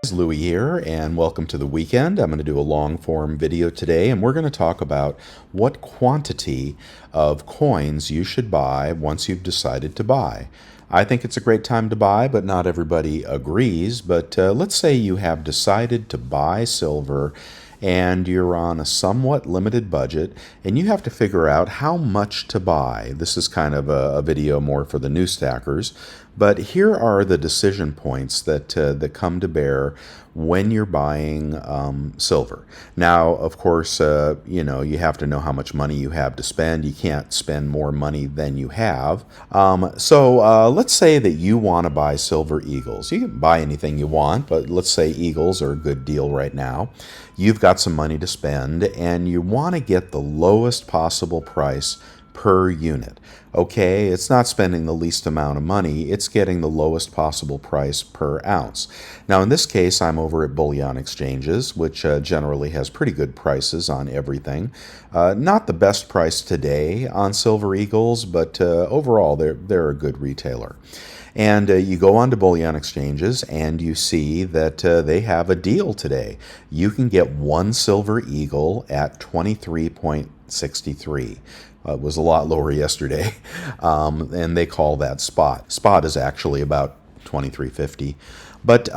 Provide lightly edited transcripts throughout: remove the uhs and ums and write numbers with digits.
Louie here, and welcome to the weekend. I'm going to do a long form video today, and we're going to talk about what quantity of coins you should buy once you've decided to buy. I think it's a great time to buy, but not everybody agrees. But let's say you have decided to buy silver and you're on a somewhat limited budget and you have to figure out how much to buy. This is kind of a video more for the new stackers, but here are the decision points that come to bear when you're buying silver. Now, of course, you have to know how much money you have to spend. You can't spend more money than you have. So let's say that you want to buy silver eagles. You can buy anything you want, but let's say eagles are a good deal right now. You've got some money to spend, and you want to get the lowest possible price per unit. Okay, it's not spending the least amount of money, it's getting the lowest possible price per ounce. Now in this case, I'm over at Bullion Exchanges, which generally has pretty good prices on everything. Not the best price today on Silver Eagles, but overall they're a good retailer. And you go on to Bullion Exchanges and you see that they have a deal today. You can get one Silver Eagle at 23.63. It was a lot lower yesterday, and they call that spot. Spot is actually about 23.50. But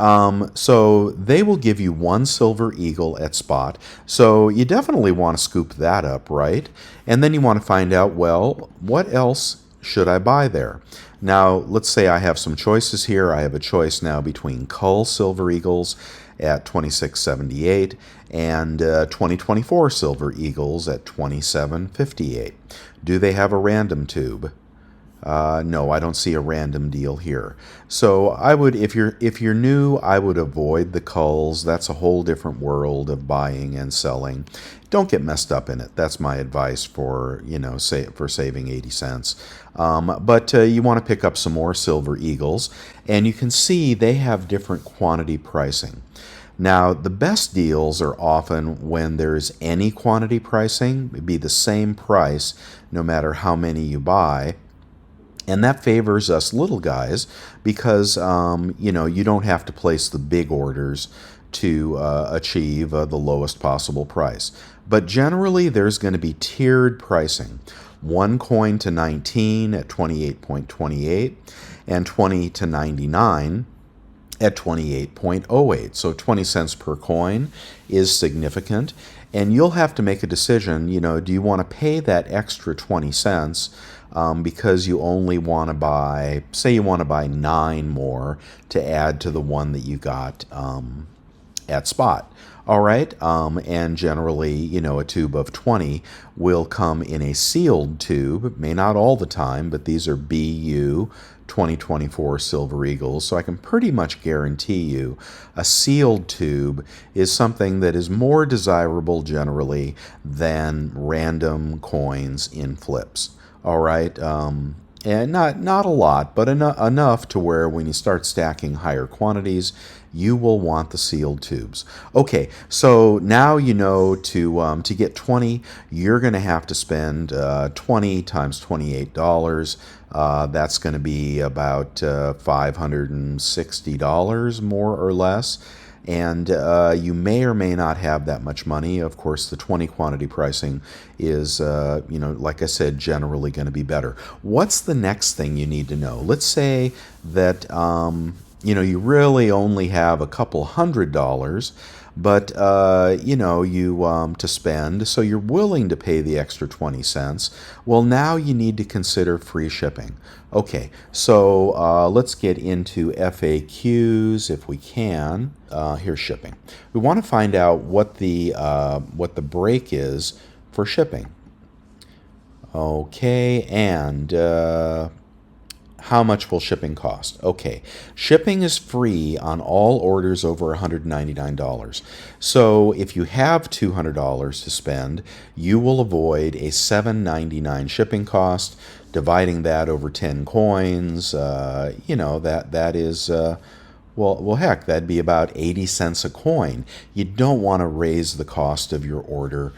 so they will give you one Silver Eagle at spot. So you definitely want to scoop that up, right? And then you want to find out, well, what else should I buy there? Now, let's say I have some choices here. I have a choice now between Cull Silver Eagles at 26.78 and 2024 Silver Eagles at 27.58. Do they have a random tube? No, I don't see a random deal here. So I would, if you're new, I would avoid the culls. That's a whole different world of buying and selling. Don't get messed up in it. That's my advice for for saving 80 cents. But you want to pick up some more Silver Eagles, and you can see they have different quantity pricing. Now, the best deals are often when there's any quantity pricing. It'd be the same price no matter how many you buy. And that favors us little guys because, you don't have to place the big orders to achieve the lowest possible price. But generally, there's going to be tiered pricing. One coin to 19 at 28.28 and 20 to 99 at 28.08. So 20 cents per coin is significant. And you'll have to make a decision, do you want to pay that extra 20 cents because you only want to buy, say you want to buy 9 more to add to the one that you got at spot. All right, and generally, a tube of 20 will come in a sealed tube. May not all the time, but these are BU 2024 Silver Eagles, so I can pretty much guarantee you a sealed tube is something that is more desirable generally than random coins in flips. All right, and not a lot, but enough to where when you start stacking higher quantities, you will want the sealed tubes. Okay, so now you know to get 20, you're going to have to spend 20 times $28. That's going to be about $560 more or less. And you may or may not have that much money. Of course, the 20 quantity pricing is, like I said, generally going to be better. What's the next thing you need to know? Let's say that, you really only have a couple $100, but, to spend, so you're willing to pay the extra 20 cents. Well, now you need to consider free shipping. Okay, so let's get into FAQs if we can. Here's shipping. We want to find out what the break is for shipping. Okay, and how much will shipping cost? Okay, shipping is free on all orders over $199. So if you have $200 to spend, you will avoid a $7.99 shipping cost. Dividing that over 10 coins, that is, well, heck, that'd be about 80 cents a coin. You don't want to raise the cost of your order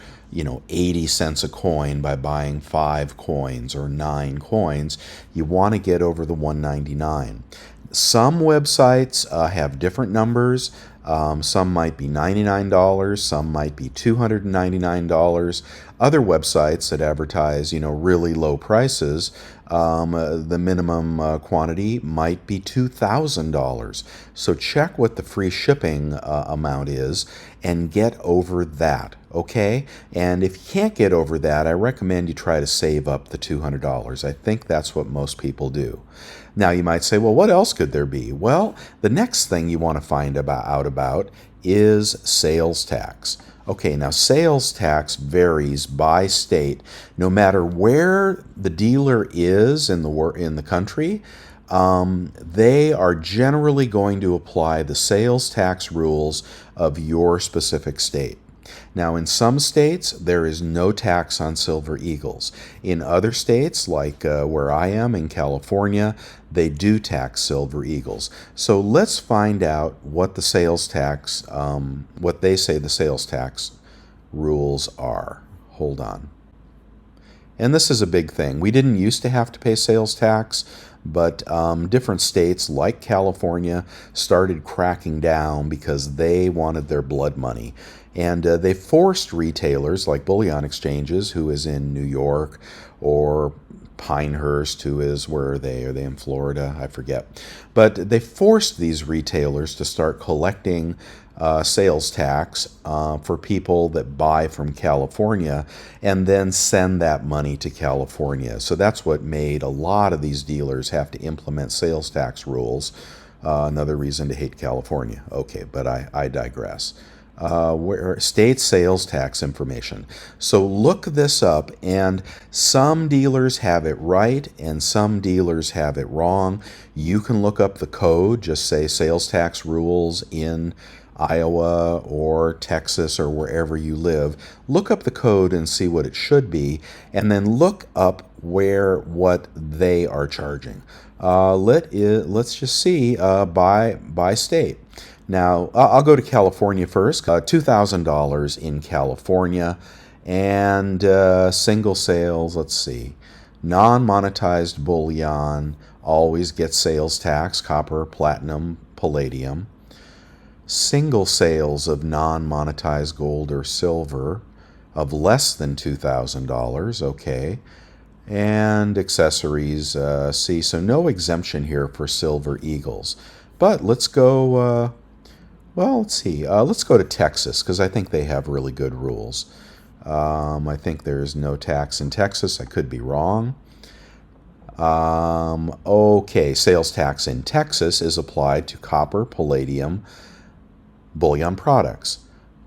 80 cents a coin by buying 5 coins or 9 coins. You want to get over the $199. Some websites have different numbers. Some might be $99, some might be $299. Other websites that advertise, really low prices, the minimum quantity might be $2,000. So check what the free shipping amount is and get over that, okay? And if you can't get over that, I recommend you try to save up the $200. I think that's what most people do. Now you might say, well, what else could there be? Well, the next thing you want to find out about is sales tax. Okay, now sales tax varies by state. No matter where the dealer is in the country, they are generally going to apply the sales tax rules of your specific state. Now, in some states, there is no tax on Silver Eagles. In other states, like where I am in California, they do tax Silver Eagles. So let's find out what the sales tax, what they say the sales tax rules are. Hold on. And this is a big thing. We didn't used to have to pay sales tax, but different states like California started cracking down because they wanted their blood money. And they forced retailers like Bullion Exchanges, who is in New York, or Pinehurst, who is, where are they? Are they in Florida? I forget. But they forced these retailers to start collecting sales tax for people that buy from California and then send that money to California. So that's what made a lot of these dealers have to implement sales tax rules. Another reason to hate California. Okay, but I digress. Where state sales tax information. So look this up, and some dealers have it right and some dealers have it wrong. You can look up the code, just say sales tax rules in Iowa or Texas or wherever you live. Look up the code and see what it should be, and then look up what they are charging. Let's just see by state. Now, I'll go to California first. $2,000 in California, and single sales, let's see. Non-monetized bullion always gets sales tax, copper, platinum, palladium. Single sales of non-monetized gold or silver of less than $2,000, okay. And accessories, see, so no exemption here for Silver Eagles. But let's go... well, let's see. Let's go to Texas because I think they have really good rules. I think there's no tax in Texas. I could be wrong. Okay, sales tax in Texas is applied to copper, palladium, bullion products.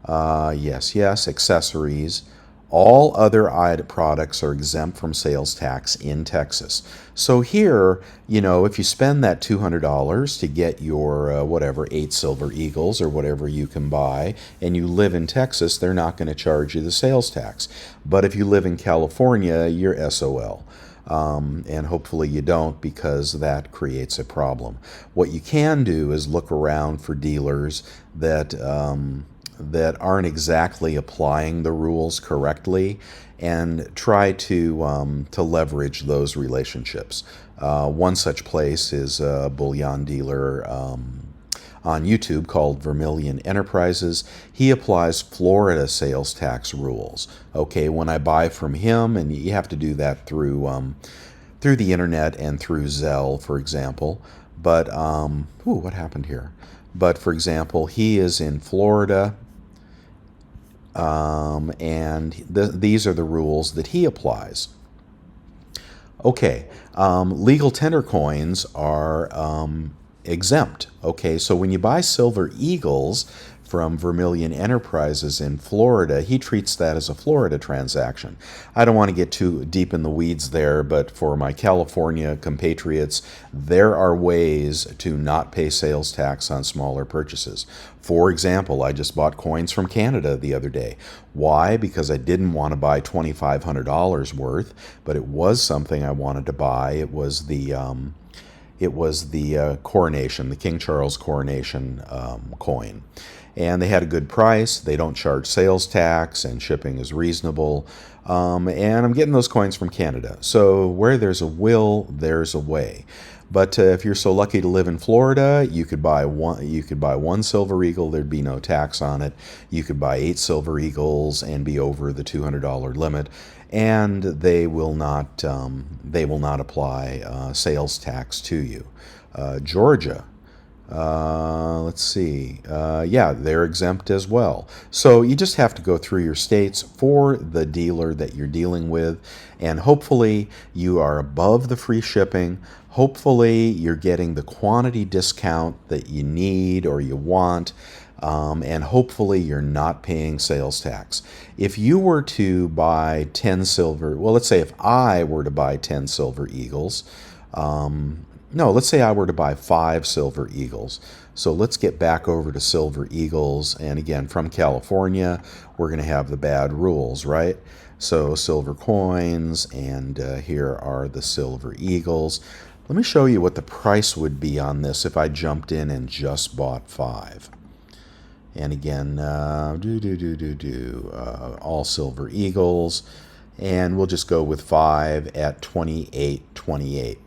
Yes, accessories. All other products are exempt from sales tax in Texas. So here, if you spend that $200 to get your 8 Silver Eagles or whatever you can buy, and you live in Texas, they're not going to charge you the sales tax. But if you live in California, you're SOL. And hopefully you don't, because that creates a problem. What you can do is look around for dealers that aren't exactly applying the rules correctly, and try to leverage those relationships. One such place is a bullion dealer on YouTube called Vermilion Enterprises. He applies Florida sales tax rules. Okay, when I buy from him, and you have to do that through the internet and through Zelle, for example. But what happened here? But for example, he is in Florida. And these are the rules that he applies. Okay, legal tender coins are exempt. Okay, so when you buy Silver Eagles from Vermilion Enterprises in Florida, he treats that as a Florida transaction. I don't want to get too deep in the weeds there, but for my California compatriots, there are ways to not pay sales tax on smaller purchases. For example, I just bought coins from Canada the other day. Why? Because I didn't want to buy $2,500 worth, but it was something I wanted to buy. It was the coronation, the King Charles coronation coin. And they had a good price. They don't charge sales tax, and shipping is reasonable. And I'm getting those coins from Canada. So where there's a will, there's a way. But if you're so lucky to live in Florida, you could buy one. You could buy one Silver Eagle. There'd be no tax on it. You could buy 8 Silver Eagles and be over the $200 limit, and they will not apply sales tax to you. Georgia. Let's see. Yeah, they're exempt as well. So you just have to go through your states for the dealer that you're dealing with, and hopefully you are above the free shipping. Hopefully you're getting the quantity discount that you need or you want. And hopefully you're not paying sales tax. If you were to buy 10 silver, well, let's say if I were to buy 10 Silver Eagles, no, let's say I were to buy 5 Silver Eagles. So let's get back over to Silver Eagles. And again, from California, we're going to have the bad rules, right? So silver coins, and here are the Silver Eagles. Let me show you what the price would be on this if I jumped in and just bought 5. And again, all Silver Eagles. And we'll just go with 5 at 28.28.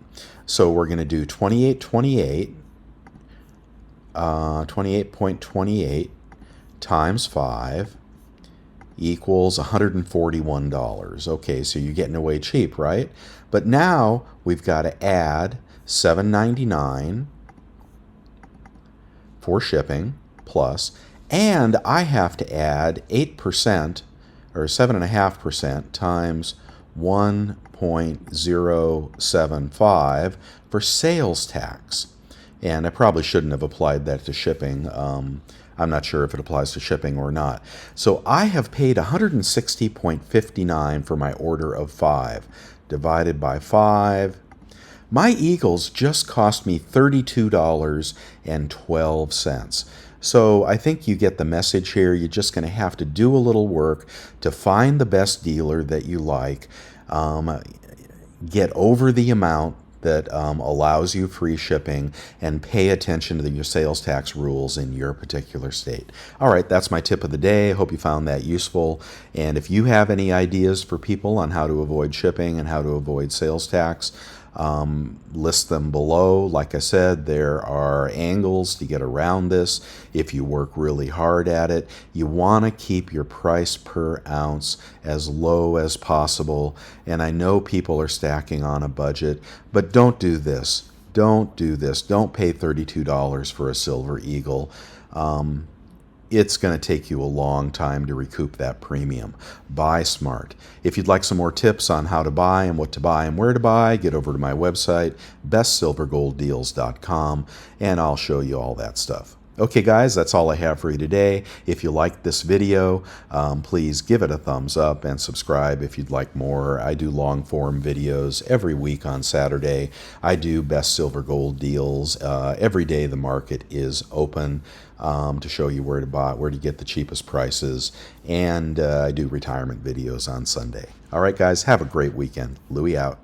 So we're going to do 28.28, 28.28 times 5 equals $141. Okay, so you're getting away cheap, right? But now we've got to add $7.99 for shipping plus, and I have to add 8% or 7.5% times 1.075 for sales tax. And I probably shouldn't have applied that to shipping. I'm not sure if it applies to shipping or not. So I have paid $160.59 for my order of 5. Divided by 5. My Eagles just cost me $32.12. So I think you get the message here. You're just going to have to do a little work to find the best dealer that you like, get over the amount that allows you free shipping, and pay attention to your sales tax rules in your particular state. All right, that's my tip of the day. Hope you found that useful. And if you have any ideas for people on how to avoid shipping and how to avoid sales tax, list them below. Like I said, there are angles to get around this if you work really hard at it. You want to keep your price per ounce as low as possible. And I know people are stacking on a budget, but don't do this. Don't do this. Don't pay $32 for a Silver Eagle. It's going to take you a long time to recoup that premium. Buy smart. If you'd like some more tips on how to buy and what to buy and where to buy, get over to my website, bestsilvergolddeals.com, and I'll show you all that stuff. Okay, guys, that's all I have for you today. If you liked this video, please give it a thumbs up and subscribe if you'd like more. I do long-form videos every week on Saturday. I do best silver gold deals. Every day the market is open to show you where to buy, where to get the cheapest prices. And I do retirement videos on Sunday. All right, guys, have a great weekend. Louie out.